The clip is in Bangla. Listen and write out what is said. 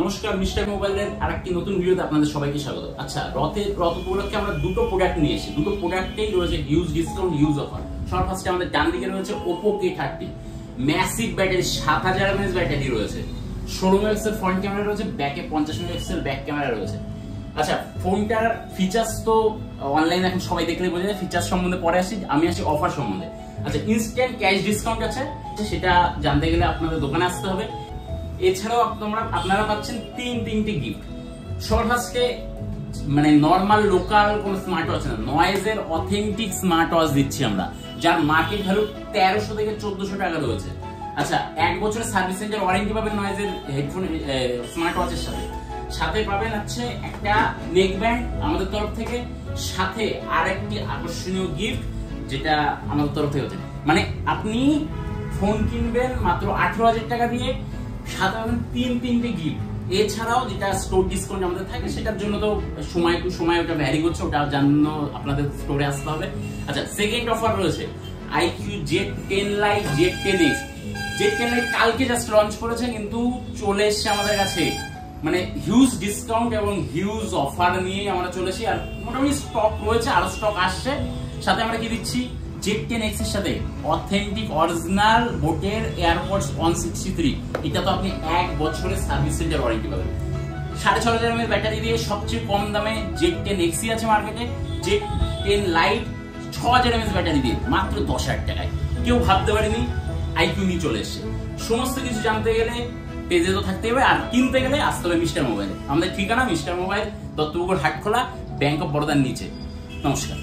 নমস্কার, মিস্টার মোবাইলের আরেকটি নতুন ভিডিওতে আপনাদের সবাইকে স্বাগত। আচ্ছা, রথ উপলক্ষে আমরা দুটো প্রোডাক্ট নিয়ে এসেছি। দুটো প্রোডাক্টেই রয়েছে হিউজ ডিসকাউন্ট, হিউজ অফার। সবার ফার্স্টে আমাদের ডান দিকে রয়েছে Oppo K30 massive battery, 7000 mAh battery রয়েছে, 16 মেগাপিক্সেল ফ্রন্ট ক্যামেরা রয়েছে, ব্যাকে 50 মেগাপিক্সেল ব্যাক ক্যামেরা রয়েছে। আচ্ছা, ফোনটার ফিচার্স তো অনলাইনে এখন সবাই দেখলে বোঝা যায়, ফিচার্স সম্বন্ধে পরে আসি, আমি আসি অফার সম্বন্ধে। আচ্ছা, ইনস্ট্যান্ট ক্যাশ ডিসকাউন্ট আছে, সেটা জানতে গেলে আপনাদের দোকানে আসতে হবে। এছাড়াও আপনারা পাচ্ছেন তিনটি গিফট। সবার ফার্স্টে মানে নরমাল লোকাল কোন স্মার্ট ওয়াচ না, নয়েজের অথেন্টিক স্মার্ট ওয়াচ দিচ্ছি আমরা, যার মার্কেট ভ্যালু 1300 থেকে 1400 টাকা রয়েছে। আচ্ছা, 1 বছরের সার্ভিস সেন্টার ওয়ারেন্টি পাবেন নয়েজের হেডফোন স্মার্ট ওয়াচের সাথে পাবেন হচ্ছে একটা নেক ব্যান্ড আমাদের তরফ থেকে, সাথে আরেকটি আকর্ষণীয় গিফট যেটা আমাদের তরফ থেকে হচ্ছে, মানে আপনি ফোন কিনবেন মাত্র 18,000 টাকা দিয়ে, সাথে পাবেন তিনটে গিফট। এছাড়াও যেটা স্টোর ডিসকাউন্ট আমাদের থাকে, সেটার জন্য তো সময় টু সময় ওটা ভ্যারি করছে, ওটার জন্য আপনাদের স্টোরে আসতে হবে। আচ্ছা, সেকেন্ড অফার রয়েছে IQ Z10 Lite Z10X। Z10 Lite কালকে জাস্ট লঞ্চ করেছে, কিন্তু চলে এসছে আমাদের কাছে, মানে হিউজ ডিসকাউন্ট এবং হিউজ অফার নিয়ে আমরা চলেছি। আর মোটামুটি স্টক রয়েছে, আরো স্টক আসছে। সাথে আমরা কি দিচ্ছি, Z10X এর সাথে অথেন্টিক অরিজিনাল বোটের এয়ারপডস 163। এটা তো আপনি 1 বছরের সার্ভিস সেন্টার ওয়ারেন্টি পাবেন। 6500 mAh ব্যাটারি দিয়ে সবচেয়ে কম দামে Z10X আছে মার্কেটে। Z10 Lite 6000 mAh ব্যাটারি দিয়ে মাত্র 10,000 টাকায়। কেউ ভাবতে পারেনি IQ নিয়ে চলে এসছে। সমস্ত কিছু জানতে গেলে পেজে তো থাকতে হবে, আর কিনতে গেলে আসতে হবে মিস্টার মোবাইলে। আমাদের ঠিকানা mister mobile, Duttapukur Hatkhola, bank of বরোদার নিচে। নমস্কার।